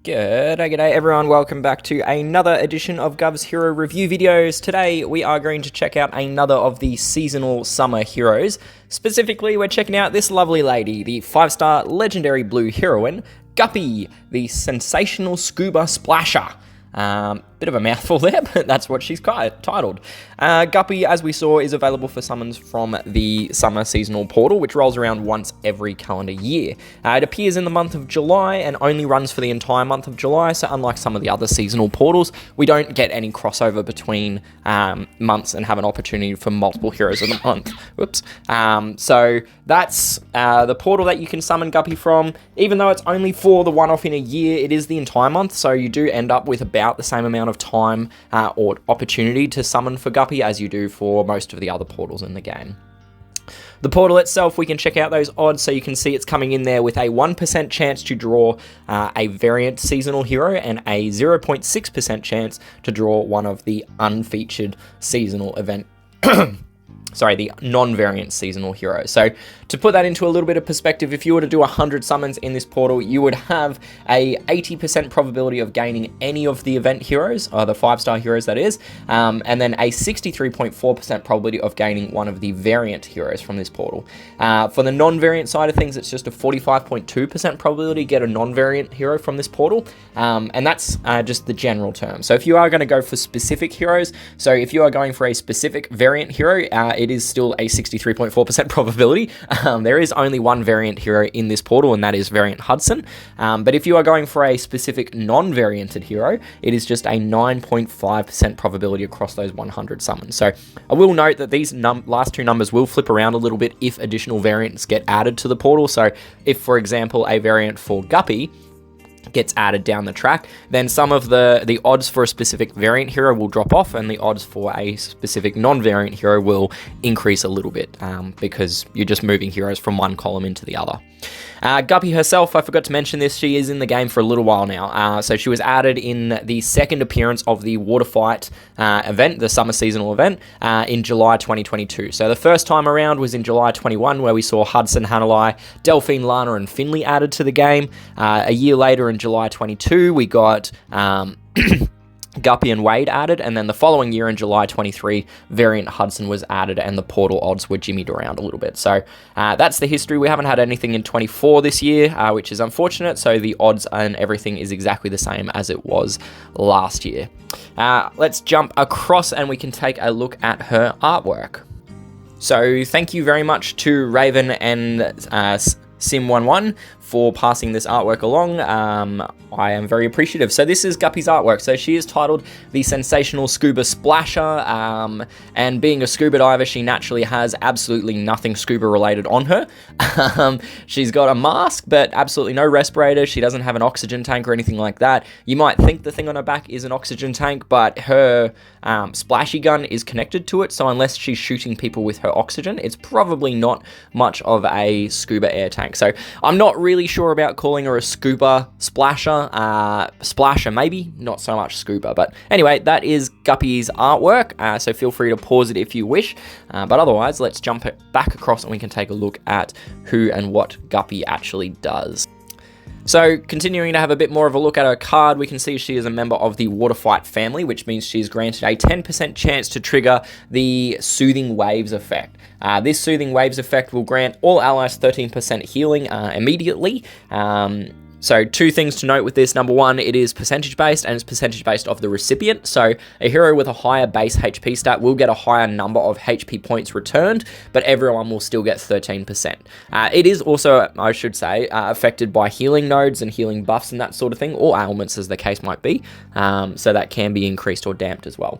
G'day everyone, welcome back to another edition of Guvs Hero Review videos. Today we are going to check out another of the seasonal summer heroes. Specifically, we're checking out this lovely lady, the 5-star legendary blue heroine, Guppy, the Sensational Scuba Splasher. Bit of a mouthful there, but that's what she's titled. Guppy, as we saw, is available for summons from the summer seasonal portal, which rolls around once every calendar year. It appears in the month of July and only runs for the entire month of July, so unlike some of the other seasonal portals, we don't get any crossover between months and have an opportunity for multiple heroes of the month. Whoops. So that's the portal that you can summon Guppy from. Even though it's only for the one-off in a year, it is the entire month, so you do end up with about the same amount of time or opportunity to summon for Guppy as you do for most of the other portals in the game. The portal itself, we can check out those odds, so you can see it's coming in there with a 1% chance to draw a variant seasonal hero and a 0.6% chance to draw one of the unfeatured seasonal event the non-variant seasonal hero. So to put that into a little bit of perspective, if you were to do 100 summons in this portal, you would have a 80% probability of gaining any of the event heroes, or the 5-star heroes that is, and then a 63.4% probability of gaining one of the variant heroes from this portal. For the non-variant side of things, it's just a 45.2% probability to get a non-variant hero from this portal, and that's just the general term. So if you are going to go for specific heroes, so if you are going for a specific variant hero, it is still a 63.4% probability. There is only one variant hero in this portal, and that is variant Hudson. But if you are going for a specific non-varianted hero, it is just a 9.5% probability across those 100 summons. So I will note that these last two numbers will flip around a little bit if additional variants get added to the portal. So if, for example, a variant for Guppy gets added down the track, then some of the odds for a specific variant hero will drop off, and the odds for a specific non-variant hero will increase a little bit because you're just moving heroes from one column into the other. Guppy herself, I forgot to mention this, she is in the game for a little while now. So she was added in the second appearance of the Water Fight event, the summer seasonal event, in July 2022. So the first time around was in July 21, where we saw Hudson, Hanalei, Delphine, Lana, and Finley added to the game. A year later in July 22, we got Guppy and Wade added, and then the following year in July 23, variant Hudson was added, and the portal odds were jimmied around a little bit. So that's the history. We haven't had anything in 24 this year, which is unfortunate, so the odds and everything is exactly the same as it was last year. Let's jump across and we can take a look at her artwork. So thank you very much to Raven and Sim11 for passing this artwork along. I am very appreciative. So this is Guppy's artwork. So she is titled the Sensational Scuba Splasher, and being a scuba diver, she naturally has absolutely nothing scuba related on her. She's got a mask, but absolutely no respirator. She doesn't have an oxygen tank or anything like that. You might think the thing on her back is an oxygen tank, but her splashy gun is connected to it, so unless she's shooting people with her oxygen, it's probably not much of a scuba air tank. So I'm not really sure about calling her a scuba splasher. Splasher maybe, not so much scuba. But anyway, that is Guppy's artwork, so feel free to pause it if you wish. But otherwise, let's jump it back across and we can take a look at who and what Guppy actually does. So, continuing to have a bit more of a look at her card, we can see she is a member of the Water Fight family, which means she is granted a 10% chance to trigger the Soothing Waves effect. This Soothing Waves effect will grant all allies 13% healing immediately. So two things to note with this. Number one, it is percentage based, and it's percentage based of the recipient. So a hero with a higher base HP stat will get a higher number of HP points returned, but everyone will still get 13%. It is also, I should say, affected by healing nodes and healing buffs and that sort of thing, or ailments as the case might be. So that can be increased or damped as well.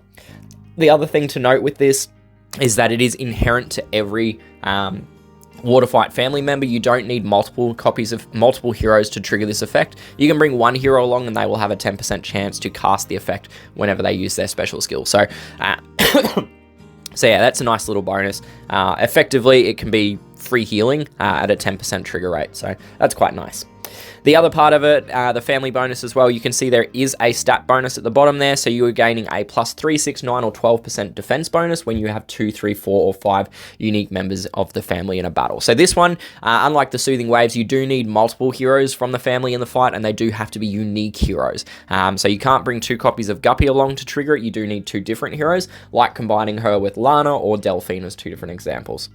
The other thing to note with this is that it is inherent to every Water Fight family member. You don't need multiple copies of multiple heroes to trigger this effect. You can bring one hero along and they will have a 10% chance to cast the effect whenever they use their special skill. So, so yeah, that's a nice little bonus. Effectively, it can be free healing at a 10% trigger rate, so that's quite nice. The other part of it, the family bonus as well, you can see there is a stat bonus at the bottom there, so you are gaining a plus 3, 6, 9, or 12% defense bonus when you have 2, 3, 4, or 5 unique members of the family in a battle. So this one, unlike the Soothing Waves, you do need multiple heroes from the family in the fight, and they do have to be unique heroes. So you can't bring 2 copies of Guppy along to trigger it, you do need 2 different heroes, like combining her with Lana or Delphine as 2 different examples.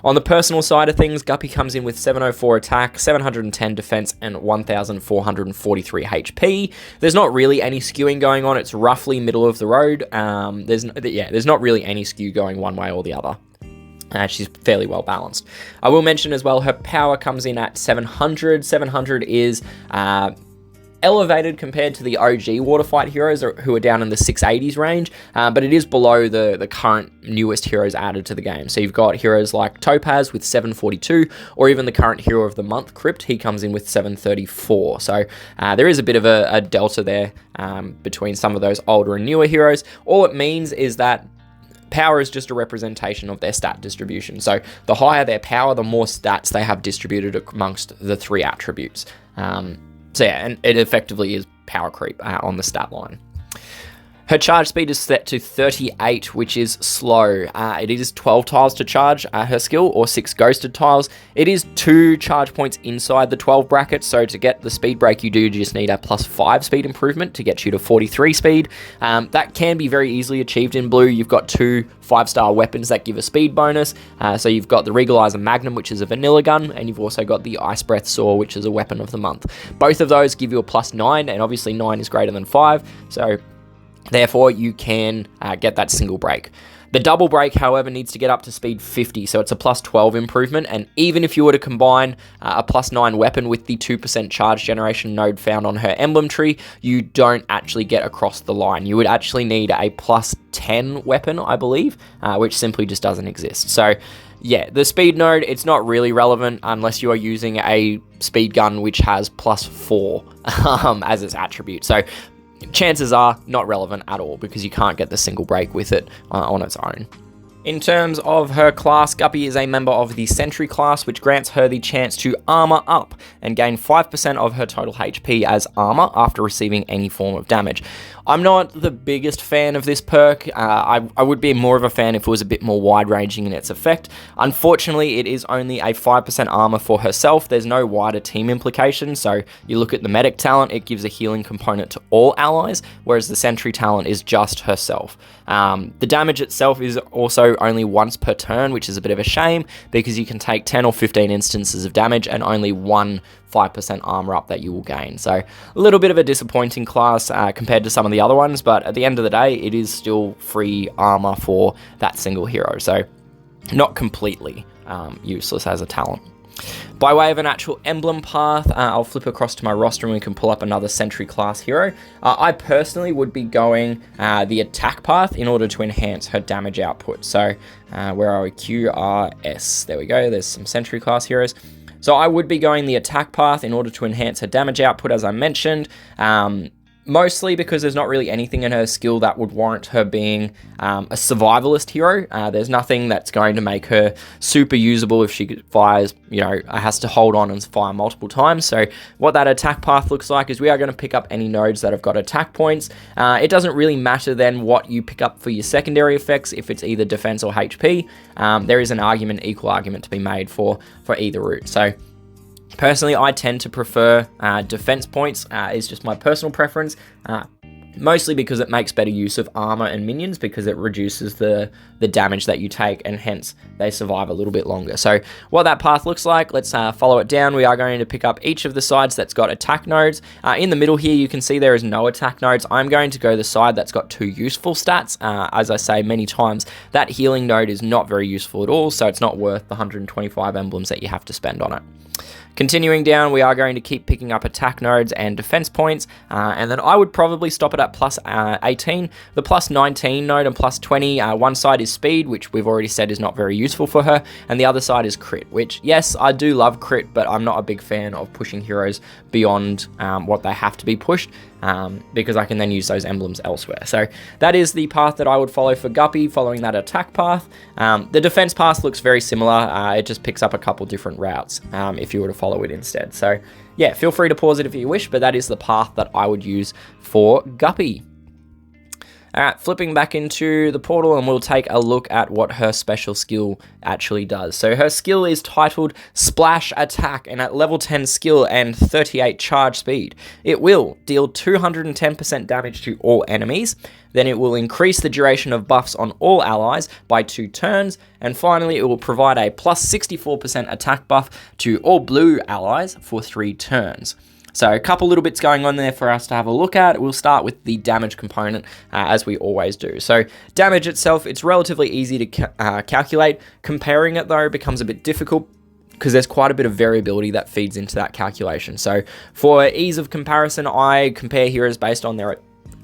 On the personal side of things, Guppy comes in with 704 attack, 710 defense, and 1,443 HP. There's not really any skewing going on. It's roughly middle of the road. There's not really any skew going one way or the other. She's fairly well balanced. I will mention as well, her power comes in at 700. 700 is elevated compared to the OG Waterfight heroes who are down in the 680s range, but it is below the current newest heroes added to the game. So you've got heroes like Topaz with 742, or even the current Hero of the Month, Crypt, he comes in with 734. So there is a bit of a delta there between some of those older and newer heroes. All it means is that power is just a representation of their stat distribution. So the higher their power, the more stats they have distributed amongst the 3 attributes. So yeah, and it effectively is power creep on the stat line. Her charge speed is set to 38, which is slow. It is 12 tiles to charge her skill, or 6 ghosted tiles. It is 2 charge points inside the 12 bracket, so to get the speed break, you do just need a plus 5 speed improvement to get you to 43 speed. That can be very easily achieved in blue. You've got 2 5-star weapons that give a speed bonus. So you've got the Regalizer Magnum, which is a vanilla gun, and you've also got the Ice Breath Saw, which is a weapon of the month. Both of those give you a plus 9, and obviously 9 is greater than 5, so therefore, you can get that single break. The double break, however, needs to get up to speed 50, so it's a plus 12 improvement, and even if you were to combine a plus 9 weapon with the 2% charge generation node found on her emblem tree, you don't actually get across the line. You would actually need a plus 10 weapon, I believe, which simply just doesn't exist. So yeah, the speed node, it's not really relevant unless you are using a speed gun which has plus 4 as its attribute. So chances are not relevant at all because you can't get the single break with it on its own. In terms of her class, Guppy is a member of the Sentry class, which grants her the chance to armor up and gain 5% of her total HP as armor after receiving any form of damage. I'm not the biggest fan of this perk. I would be more of a fan if it was a bit more wide-ranging in its effect. Unfortunately, it is only a 5% armor for herself. There's no wider team implication, so you look at the medic talent, it gives a healing component to all allies, whereas the Sentry talent is just herself. The damage itself is also only once per turn, which is a bit of a shame because you can take 10 or 15 instances of damage and only 1 5% armor up that you will gain. So a little bit of a disappointing class compared to some of the other ones, but at the end of the day, it is still free armor for that single hero. So not completely useless as a talent. By way of an actual emblem path, I'll flip across to my roster and we can pull up another Sentry class hero. I personally would be going the attack path in order to enhance her damage output. So where are we? QRS. There we go. There's some Sentry class heroes. So I would be going the attack path in order to enhance her damage output, as I mentioned. Mostly because there's not really anything in her skill that would warrant her being a survivalist hero. There's nothing that's going to make her super usable if she fires, has to hold on and fire multiple times. So what that attack path looks like is we are going to pick up any nodes that have got attack points. It doesn't really matter then what you pick up for your secondary effects, if it's either defense or HP. There is an equal argument to be made for either route. So personally, I tend to prefer defense points. It's just my personal preference, mostly because it makes better use of armor and minions because it reduces the damage that you take and hence they survive a little bit longer. So what that path looks like, let's follow it down. We are going to pick up each of the sides that's got attack nodes. In the middle here, you can see there is no attack nodes. I'm going to go the side that's got 2 useful stats. As I say many times, that healing node is not very useful at all, so it's not worth the 125 emblems that you have to spend on it. Continuing down, we are going to keep picking up attack nodes and defense points, and then I would probably stop it at plus 18. The plus 19 node and plus 20, one side is speed, which we've already said is not very useful for her, and the other side is crit, which, yes, I do love crit, but I'm not a big fan of pushing heroes beyond what they have to be pushed, because I can then use those emblems elsewhere. So that is the path that I would follow for Guppy, following that attack path. The defense path looks very similar. It just picks up a couple different routes if you were to follow it instead. So yeah, feel free to pause it if you wish, but that is the path that I would use for Guppy. Alright, flipping back into the portal, and we'll take a look at what her special skill actually does. So her skill is titled Splash Attack, and at level 10 skill and 38 charge speed, it will deal 210% damage to all enemies. Then it will increase the duration of buffs on all allies by 2 turns, and finally it will provide a plus 64% attack buff to all blue allies for 3 turns. So a couple little bits going on there for us to have a look at. We'll start with the damage component, as we always do. So damage itself, it's relatively easy to calculate. Comparing it though becomes a bit difficult, because there's quite a bit of variability that feeds into that calculation. So for ease of comparison, I compare heroes based on their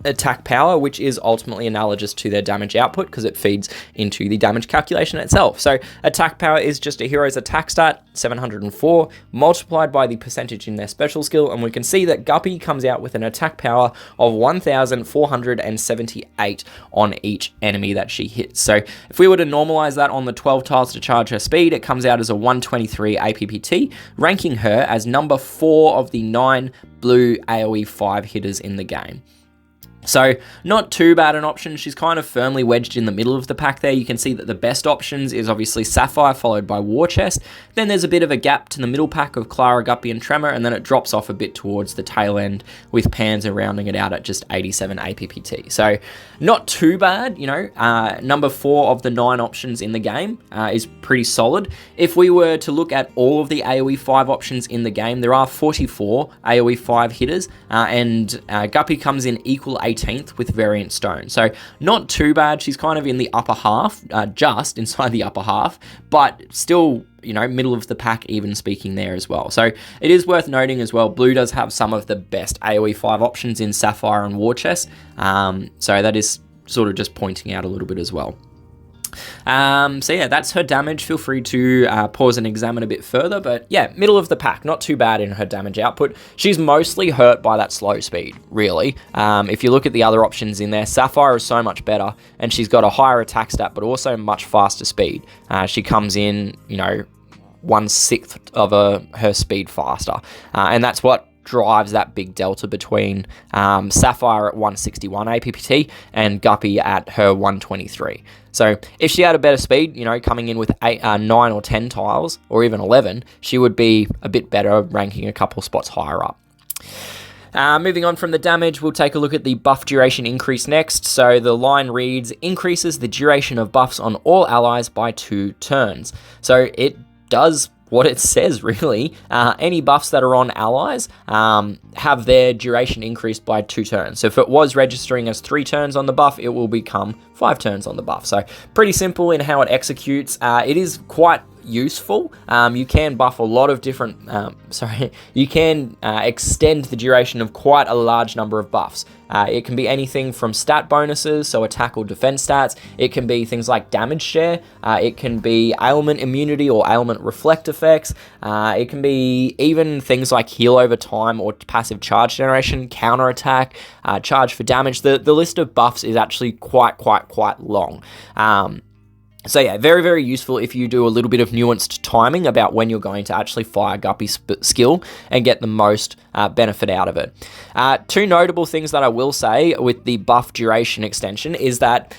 attack power, which is ultimately analogous to their damage output because it feeds into the damage calculation itself. So attack power is just a hero's attack stat, 704, multiplied by the percentage in their special skill, and we can see that Guppy comes out with an attack power of 1,478 on each enemy that she hits. So if we were to normalize that on the 12 tiles to charge her speed, it comes out as a 123 APPT, ranking her as number 4 of the 9 blue AoE 5 hitters in the game. So not too bad an option. She's kind of firmly wedged in the middle of the pack there. You can see that the best options is obviously Sapphire followed by War Chest. Then there's a bit of a gap to the middle pack of Clara, Guppy and Tremor, and then it drops off a bit towards the tail end with Panzer rounding it out at just 87 APPT. So not too bad, you know. Number 4 of the 9 options in the game is pretty solid. If we were to look at all of the AoE 5 options in the game, there are 44 AoE 5 hitters, and Guppy comes in equal 18th with Variant Stone. So not too bad. She's kind of in the upper half, just inside the upper half, but still, you know, middle of the pack, even speaking there as well. So it is worth noting as well, Blue does have some of the best AoE 5 options in Sapphire and War Chest. So that is sort of just pointing out a little bit as well. So yeah, that's her damage. Feel free to pause and examine a bit further, but yeah, middle of the pack, not too bad in her damage output. She's mostly hurt by that slow speed, really. If you look at the other options in there, Sapphire is so much better, and she's got a higher attack stat, but also much faster speed. She comes in, you know, 1/6 of her speed faster, and that's what drives that big delta between Sapphire at 161 APPT and Guppy at her 123. So if she had a better speed, you know, coming in with 9 or 10 tiles, or even 11, she would be a bit better, ranking a couple spots higher up. Moving on from the damage, we'll take a look at the buff duration increase next. So the line reads, increases the duration of buffs on all allies by 2 turns. So it does what it says, really. Any buffs that are on allies have their duration increased by 2 turns. So if it was registering as 3 turns on the buff, it will become 5 turns on the buff. So pretty simple in how it executes. It is quite useful. You can buff a lot of different, you can extend the duration of quite a large number of buffs. It can be anything from stat bonuses, so attack or defense stats. It can be things like damage share. It can be ailment immunity or ailment reflect effects. It can be even things like heal over time or passive charge generation, counter attack, charge for damage. The list of buffs is actually quite long. So yeah, very, very useful if you do a little bit of nuanced timing about when you're going to actually fire Guppy's skill and get the most benefit out of it. 2 notable things that I will say with the buff duration extension is that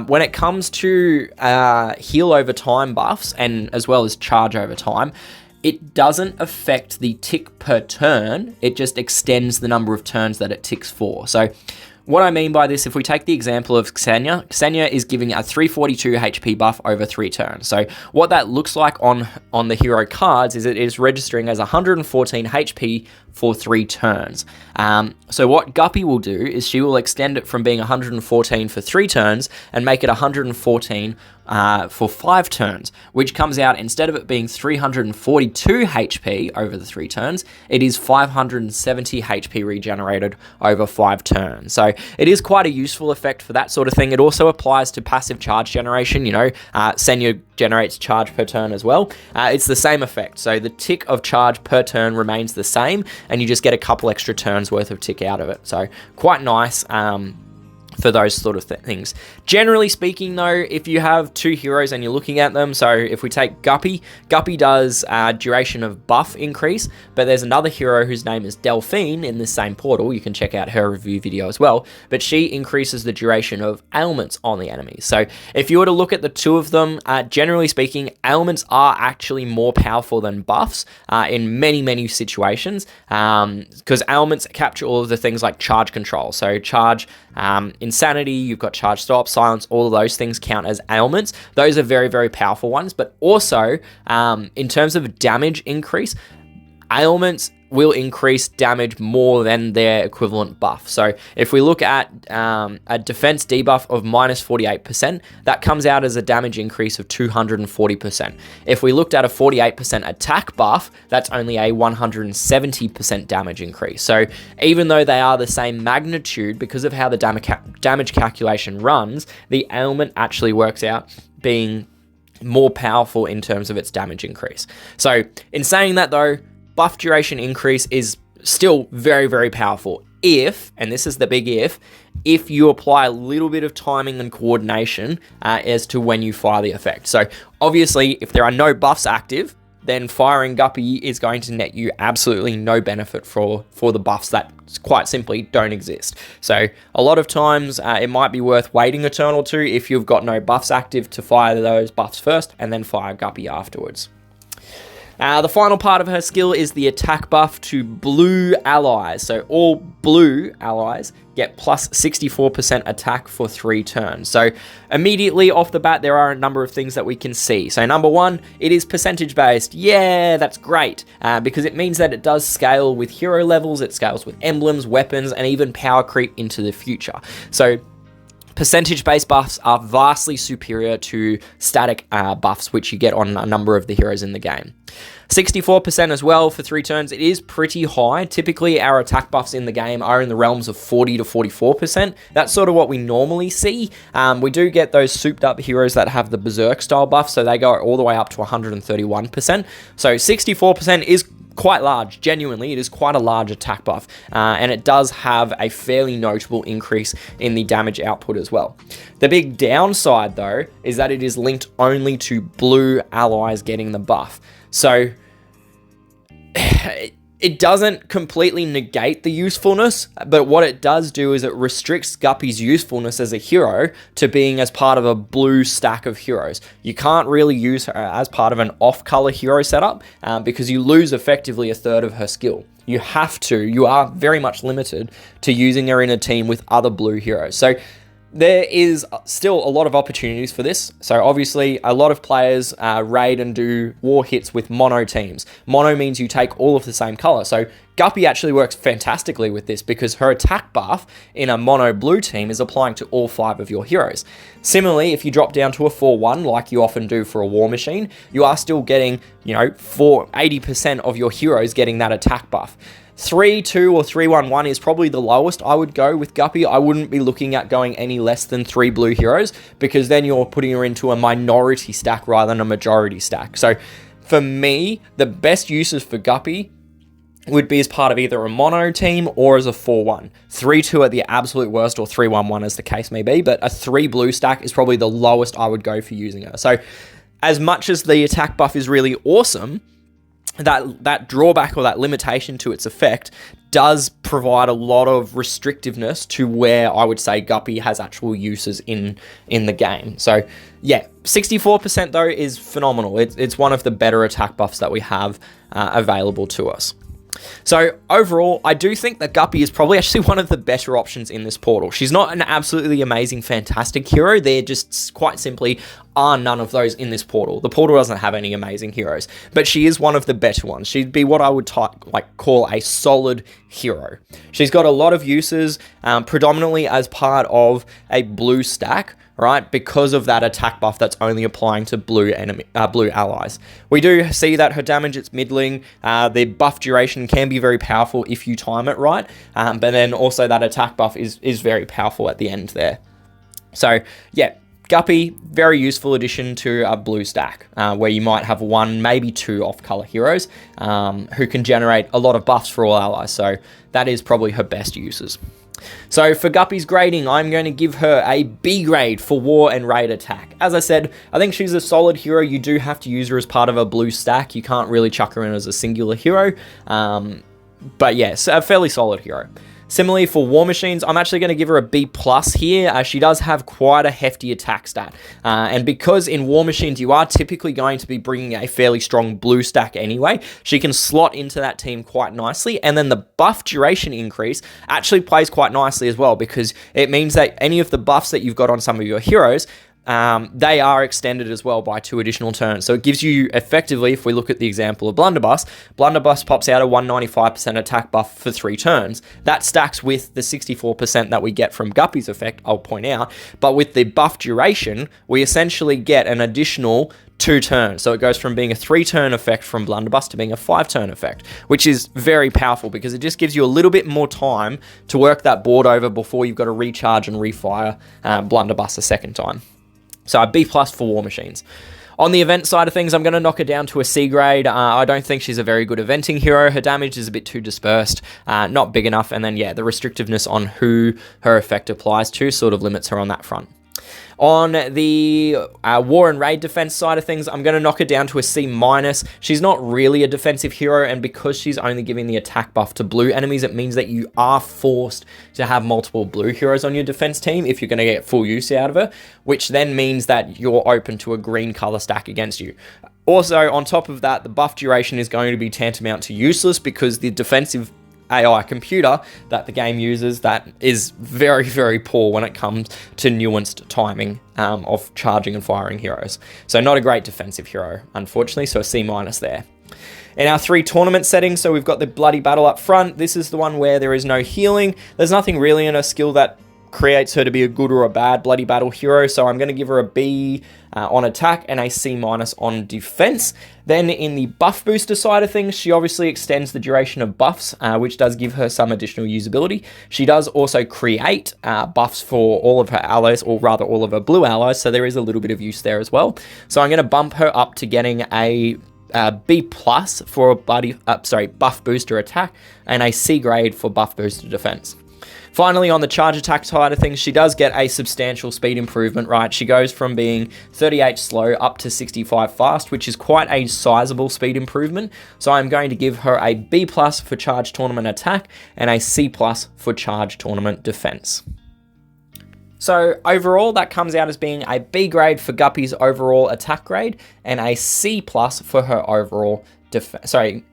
when it comes to heal over time buffs, and as well as charge over time, it doesn't affect the tick per turn, it just extends the number of turns that it ticks for. So what I mean by this, if we take the example of Ksenia is giving a 342 HP buff over 3 turns. So what that looks like on the hero cards is it is registering as 114 HP for 3 turns. So what Guppy will do is she will extend it from being 114 for 3 turns and make it 114 for 5 turns, which comes out, instead of it being 342 HP over the 3 turns, it is 570 HP regenerated over 5 turns. So it is quite a useful effect for that sort of thing. It also applies to passive charge generation. You know, Senya generates charge per turn as well. It's the same effect. So the tick of charge per turn remains the same, and you just get a couple extra turns worth of tick out of it. So quite nice for those sort of things. Generally speaking though, if you have two heroes and you're looking at them, so if we take Guppy, Guppy does duration of buff increase, but there's another hero whose name is Delphine in this same portal. You can check out her review video as well, but she increases the duration of ailments on the enemies. So if you were to look at the two of them, generally speaking, ailments are actually more powerful than buffs in many situations, because ailments capture all of the things like charge control. So charge, insanity, you've got charge stop, silence, all of those things count as ailments. Those are very powerful ones, but also in terms of damage increase, ailments will increase damage more than their equivalent buff. So if we look at a defense debuff of minus 48%, that comes out as a damage increase of 240%. If we looked at a 48% attack buff, that's only a 170% damage increase. So even though they are the same magnitude, because of how the damage calculation runs, the ailment actually works out being more powerful in terms of its damage increase. So in saying that though, buff duration increase is still very powerful if, and this is the big if you apply a little bit of timing and coordination as to when you fire the effect. So obviously, if there are no buffs active, then firing Guppy is going to net you absolutely no benefit for the buffs that quite simply don't exist. So a lot of times it might be worth waiting a turn or two if you've got no buffs active to fire those buffs first and then fire Guppy afterwards. The final part of her skill is the attack buff to blue allies. So all blue allies get plus 64% attack for 3 turns. So immediately off the bat, there are a number of things that we can see. So number one, it is percentage based. Yeah, that's great, because it means that it does scale with hero levels, it scales with emblems, weapons, and even power creep into the future. So percentage-based buffs are vastly superior to static buffs, which you get on a number of the heroes in the game. 64% as well for 3 turns. It is pretty high. Typically, our attack buffs in the game are in the realms of 40 to 44%. That's sort of what we normally see. We do get those souped-up heroes that have the Berserk-style buff, so they go all the way up to 131%. So 64% is quite large. Genuinely, it is quite a large attack buff, and it does have a fairly notable increase in the damage output as well. The big downside though is that it is linked only to blue allies getting the buff. So it doesn't completely negate the usefulness, but what it does do is it restricts Guppy's usefulness as a hero to being as part of a blue stack of heroes. You can't really use her as part of an off-color hero setup because you lose effectively a third of her skill. You are very much limited to using her in a team with other blue heroes. So there is still a lot of opportunities for this. So obviously, a lot of players raid and do war hits with mono teams. Mono means you take all of the same color. So Guppy actually works fantastically with this because her attack buff in a mono blue team is applying to all 5 of your heroes. Similarly, if you drop down to a 4-1 like you often do for a war machine, you are still getting, 80% of your heroes getting that attack buff. 3-2 or 3-1-1 is probably the lowest I would go with Guppy. I wouldn't be looking at going any less than 3 blue heroes because then you're putting her into a minority stack rather than a majority stack. So for me, the best uses for Guppy would be as part of either a mono team or as a 4-1. 3-2 at the absolute worst, or 3-1-1 as the case may be, but a 3 blue stack is probably the lowest I would go for using her. So as much as the attack buff is really awesome, that drawback or that limitation to its effect does provide a lot of restrictiveness to where I would say Guppy has actual uses in the game. So yeah, 64% though is phenomenal. It's one of the better attack buffs that we have available to us. So overall, I do think that Guppy is probably actually one of the better options in this portal. She's not an absolutely amazing, fantastic hero. There just quite simply are none of those in this portal. The portal doesn't have any amazing heroes, but she is one of the better ones. She'd be what I would call a solid hero. She's got a lot of uses, predominantly as part of a blue stack, right? Because of that attack buff that's only applying to blue allies. We do see that her damage is middling. The buff duration can be very powerful if you time it right, but then also that attack buff is very powerful at the end there. So yeah, Guppy, very useful addition to a blue stack, where you might have 1, maybe 2 off-color heroes who can generate a lot of buffs for all allies. So that is probably her best uses. So for Guppy's grading, I'm going to give her a B grade for War and Raid Attack. As I said, I think she's a solid hero. You do have to use her as part of a blue stack. You can't really chuck her in as a singular hero. But yes, a fairly solid hero. Similarly for War Machines, I'm actually going to give her a B+ here. She does have quite a hefty attack stat. And because in War Machines, you are typically going to be bringing a fairly strong blue stack anyway, she can slot into that team quite nicely. And then the buff duration increase actually plays quite nicely as well, because it means that any of the buffs that you've got on some of your heroes, they are extended as well by 2 additional turns. So it gives you effectively, if we look at the example of Blunderbuss pops out a 195% attack buff for 3 turns. That stacks with the 64% that we get from Guppy's effect, I'll point out. But with the buff duration, we essentially get an additional 2 turns. So it goes from being a 3-turn effect from Blunderbuss to being a 5-turn effect, which is very powerful because it just gives you a little bit more time to work that board over before you've got to recharge and refire Blunderbuss a second time. So a B+ for War Machines. On the event side of things, I'm going to knock her down to a C grade. I don't think she's a very good eventing hero. Her damage is a bit too dispersed, not big enough. And then, yeah, the restrictiveness on who her effect applies to sort of limits her on that front. On the War and Raid defense side of things, I'm going to knock her down to a C-. She's not really a defensive hero, and because she's only giving the attack buff to blue enemies, it means that you are forced to have multiple blue heroes on your defense team if you're going to get full use out of her, which then means that you're open to a green color stack against you. Also, on top of that, the buff duration is going to be tantamount to useless because the defensive AI computer that the game uses that is very, very poor when it comes to nuanced timing of charging and firing heroes. So not a great defensive hero, unfortunately, so a C- there. In our 3 tournament settings, so we've got the Bloody Battle up front. This is the one where there is no healing. There's nothing really in her skill that creates her to be a good or a bad Bloody Battle hero, so I'm going to give her a B on attack and a C- on defense. Then in the buff booster side of things, she obviously extends the duration of buffs, which does give her some additional usability. She does also create buffs for all of her allies, or rather all of her blue allies, so there is a little bit of use there as well. So I'm going to bump her up to getting a B+ for buff booster attack and a C grade for buff booster defense. Finally, on the charge attack side of things, she does get a substantial speed improvement, right? She goes from being 38 slow up to 65 fast, which is quite a sizable speed improvement. So I'm going to give her a B+ for charge tournament attack and a C+ for charge tournament defense. So overall, that comes out as being a B grade for Guppy's overall attack grade and a C+ for her overall defense. A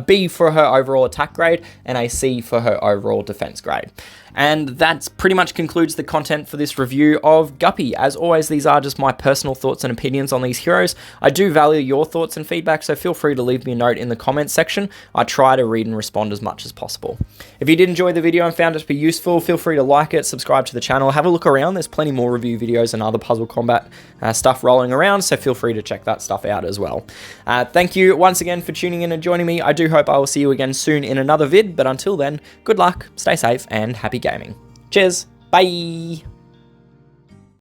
B for her overall attack grade and a C for her overall defense grade. And that pretty much concludes the content for this review of Guppy. As always, these are just my personal thoughts and opinions on these heroes. I do value your thoughts and feedback, so feel free to leave me a note in the comments section. I try to read and respond as much as possible. If you did enjoy the video and found it to be useful, feel free to like it, subscribe to the channel, have a look around. There's plenty more review videos and other PuzzleCombat stuff rolling around, so feel free to check that stuff out as well. Thank you once again for tuning in and joining me. I do hope I will see you again soon in another vid, but until then, good luck, stay safe, and happy gaming. Cheers, bye!